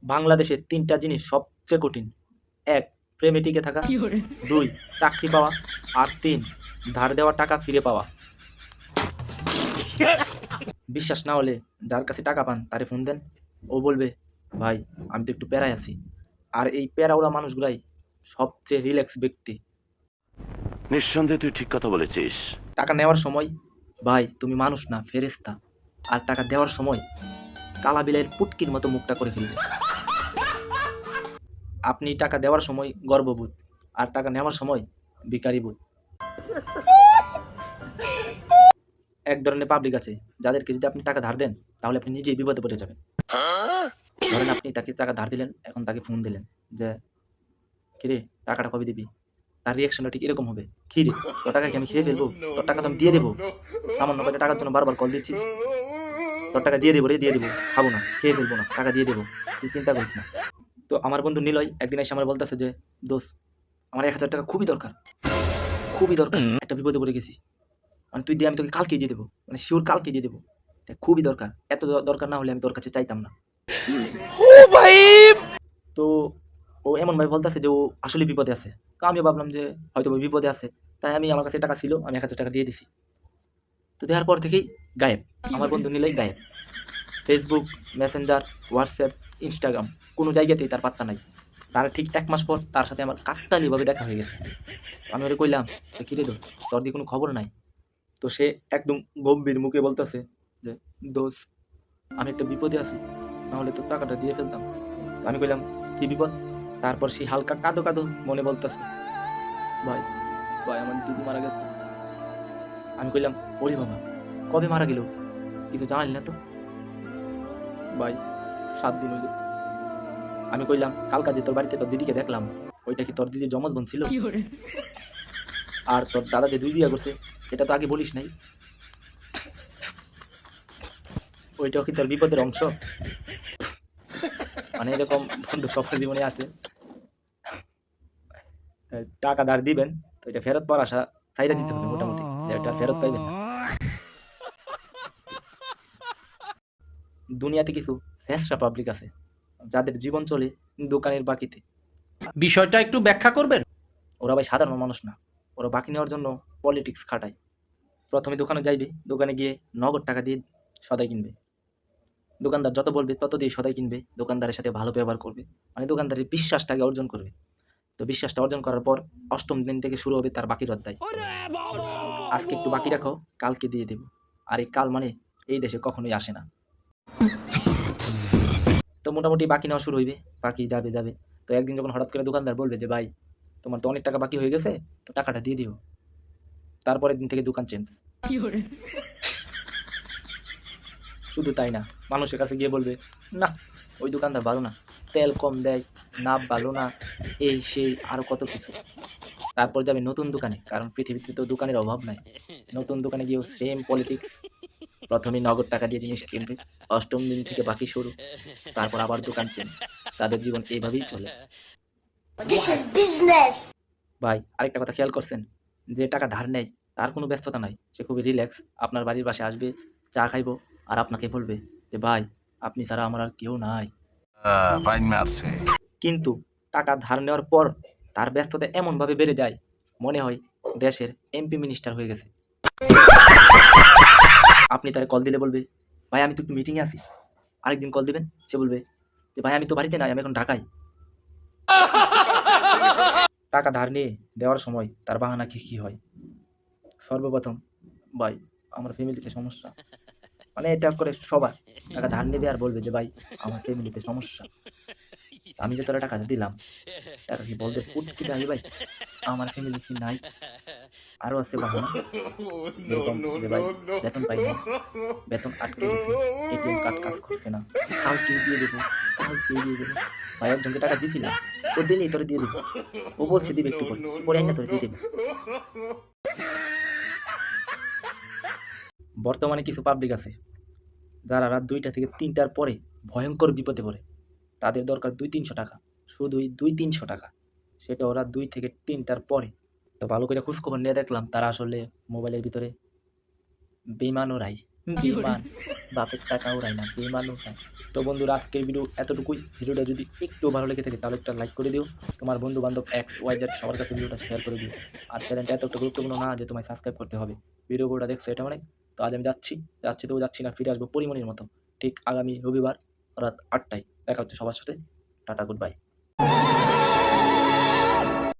বাংলাদেশে ৩টা জিনিস সবচেয়ে কঠিন। ১. প্রেমে টিকে থাকা। ২. চাকরি পাওয়া। আর ৩. ধার দেওয়া টাকা ফিরে পাওয়া। বিশ্বাস না হলে যার কাছে টাকা পান তারে ফোন দেন। ও বলবে, ভাই আমি তো একটু প্যারায় আছি। আর এই প্যারাওড়া মানুষগুলাই সবচেয়ে রিল্যাক্স ব্যক্তি। নিঃসন্দেহে তুই ঠিক কথা বলেছিস। টাকা নেওয়ার সময়, ভাই তুমি মানুষ না ফেরেশতা। আর টাকা দেওয়ার সময় কালা বিলাইয়ের পুটকির মতো মুখটা করে ফেলবে। আপনি টাকা দেওয়ার সময় গর্ববোধ, আর টাকা নেওয়ার সময় ভিখারি বোধ। এক ধরনের পাবলিক আছে যাদেরকে যদি আপনি টাকা ধার দেন তাহলে আপনি নিজেই বিপদে পড়ে যাবেন। ধরেন আপনি তাকে টাকা ধার দিলেন, এখন তাকে ফোন দিলেন যে কিরে টাকাটা কবে দিবি। তার রিয়াকশনটা ঠিক এরকম হবে, কি রে তোর টাকা কি আমি খেয়ে ফেলবো, তোর টাকা তো আমি দিয়ে দেবো, সামান্য কয়টা টাকার জন্য বারবার কল দিচ্ছিস, তোর টাকা দিয়ে দেবো রে, দিয়ে দেবো, খাবো না, খেয়ে ফেলবো না, টাকা দিয়ে দেবো, তুই চিন্তা করিস না। তো আমার বন্ধু নিলয় একদিন এসে আমার বলতেছে যে দোস্ত আমার ১,০০০ টাকা খুবই দরকার, খুবই দরকার, একটা বিপদে পড়ে গেছি, মানে তুই দিয়ে আমি তোকে কালকে দিয়ে দেবো, মানে শিওর কালকে দিয়ে দেবো, খুবই দরকার, এত দরকার না হলে আমি তোর কাছে চাইতাম না। তো ও এমন ভাবে বলতেছে যে ও আসলে বিপদে আছে। তো আমি ভাবলাম যে হয়তো ও বিপদে আছে, তাই আমি আমার কাছে টাকা ছিল, আমি ১,০০০ টাকা দিয়ে দিছি। তো দেওয়ার পর থেকেই গায়েব, আমার বন্ধু নিলেই গায়েব। ফেসবুক, মেসেঞ্জার, হোয়াটসঅ্যাপ, ইনস্টাগ্রাম, কোনো জায়গাতেই তার পাত্তা নাই। তার ঠিক ১ মাস পর তার সাথে আমার কাকতালীয়ভাবে দেখা হয়ে গেছে। আমি ওরে কইলাম যে কিরে দোস্ত তোর দিয়ে কোনো খবর নাই। তো সে একদম গম্ভীর মুখে বলতেছে যে দোস্ত আমি একটা বিপদে আছি, না হলে তোর টাকাটা দিয়ে ফেলতাম। তো আমি কইলাম কি বিপদ। তারপর সে হালকা কাঁদো কাঁদো মনে বলতেছে, ভাই ভাই আমার দিদি মারা গেছে। আমি কইলাম ওরে বাবা কবে মারা গেল, কিছু জানালি না তো। ভাই ৭ দিন হইল। আমি কইলাম কালকা যে তোর বাড়িতে তোর দিদিকে দেখলাম, ওইটা কি তোর দিদির জমজ বোন ছিল? আর তোর দাদা যে ২ বিয়া করছে এটা তো আগে বলিস নাই, ওইটাও কি তোর বিপদের অংশ? মানে এরকম বন্ধু সবার জীবনে আছে। টাকা ধার দিবেন তো এটা ফেরত পাওয়ার আশা ছাইড়া দিতে হবে মোটামুটি, যে এটা ফেরত পাইবেন না। দুনিয়াতে কিছু ছেঁচড়া পাবলিক আছে যাদের জীবন চলে দোকানের বাকিতে। বিষয়টা একটু ব্যাখ্যা করবেন? ওরা ভাই সাধারণ মানুষ না, ওরা বাকি নেওয়ার জন্য পলিটিক্স খাটায়। প্রথমে দোকানে যাইবে, দোকানে গিয়ে নগদ টাকা দিয়ে সদাই কিনবে। দোকানদার যত বলবে তত দিয়ে সদাই কিনবে, দোকানদারের সাথে ভালো ব্যবহার করবে, মানে দোকানদারের বিশ্বাসটাকে অর্জন করবে। তো বিশ্বাসটা অর্জন করার পর ৮ম দিন থেকে শুরু হবে তার বাকির অধ্যায়। আজকে একটু বাকি রাখো, কালকে দিয়ে দেব। আর এই কাল মানে এই দেশে কখনোই আসে না। তো মোটামুটি বাকি নেওয়া শুরু হইবে, বাকি যাবে যাবে। তো একদিন যখন হঠাৎ করে দোকানদার বলবে যে ভাই তোমার তো অনেক টাকা বাকি হয়ে গেছে, তো টাকাটা দিয়ে দিও। তারপরের দিন থেকে দোকান চেঞ্জ। শুধু তাই না, মানুষের কাছে গিয়ে বলবে না ওই দোকানদার ভালো না, তেল কম দেয়, নাপ ভালো না, এই সেই আরো কত কিছু। তারপর যাবে নতুন দোকানে, কারণ পৃথিবীতে তো দোকানের অভাব নাই। নতুন দোকানে গিয়েও সেম পলিটিক্স। প্রথমে নগদ টাকা দিয়ে জিনিস কিনবে, ৮ম দিন থেকে বাকি শুরু, তারপর আবার দোকান চেঞ্জ। তাদের জীবন এইভাবেই চলে। ভাই আরেকটা কথা খেয়াল করছেন, যে টাকা ধার নেয় তার কোনো ব্যস্ততা নাই, সে খুবই রিল্যাক্স, আপনার বাড়ির পাশে আসবে, চা খাইবো, আর আপনাকে বলবে যে ভাই আপনি ছাড়া আমার আর কেউ নাই। কিন্তু টাকা ধার নেওয়ার পর তার ব্যস্ততা এমনভাবে বেড়ে যায়, মনে হয় দেশের এমপি মিনিস্টার হয়ে গেছে। আপনি তার কল দিলে বলবে ভাই আমি তো একটু মিটিংয়ে আছি। আরেকদিন কল দিবেন, সে বলবে যে ভাই আমি তো বাড়িতে নাই, আমি এখন ঢাকায়। টাকা ধার নিয়ে দেওয়ার সময় তার বাহানা কি হয়? সর্বপ্রথম ভাই আমার ফ্যামিলিতে সমস্যা, মানে এটা করে সবার টাকা ধার নেবে আর বলবে যে ভাই আমার ফ্যামিলিতে সমস্যা। আমি যে তোরা টাকা দিলাম, টাকা কি বলতে ফুট কি নাই ভাই, আমার ফ্যামিলি কি নাই? আরো আছে বাহানা, এরকম যে ভাই বেতন পাই নাই, বেতন আটকে গেছে, এটিএম কার্ড কাজ করছে না, কালকে দিয়ে দেবো, কালকে দিয়ে দেবো। ভাই একজনকে টাকা দিয়েছিলাম, ও দিনই তোরে দিয়ে দেবো, ও বলছে দিবে একটু পরে, পরে আইনা তোরে দিয়ে দেবে। বর্তমানে কিছু পাবলিক আছে যারা রাত ২টা থেকে ৩টার পরে ভয়ঙ্কর বিপদে পড়ে, তাদের দরকার ২-৩০০ টাকা, শুধুই ২-৩০০ টাকা, সেটা ওরা ২ থেকে ৩টার পরে। তো ভালো করে খোঁজখবর নিয়ে দেখলাম তারা আসলে মোবাইলের ভিতরে বেইমান ওরাই। বেমান, বাপের টাকা উড়ায় না, বেমান উড়ায়। তো বন্ধুরা, আজকের ভিডিও এতটুকুই। ভিডিওটা যদি একটু ভালো লেগে থাকে তাহলে একটা লাইক করে দিও। তোমার বন্ধু বান্ধব এক্স ওয়াই জেড সবার কাছে ভিডিওটা শেয়ার করে দিও। আর চ্যানেলটা এতটা গুরুত্বপূর্ণ না যে তোমায় সাবস্ক্রাইব করতে হবে। ভিডিও পুরোটা দেখছো এটা অনেক। তো আজ আমি যাচ্ছি না, ফিরে আসবো পরিমণির মতো ঠিক আগামী রবিবার রাত ৮টায়। দেখা হচ্ছে সবার সাথে। Tata, good bye.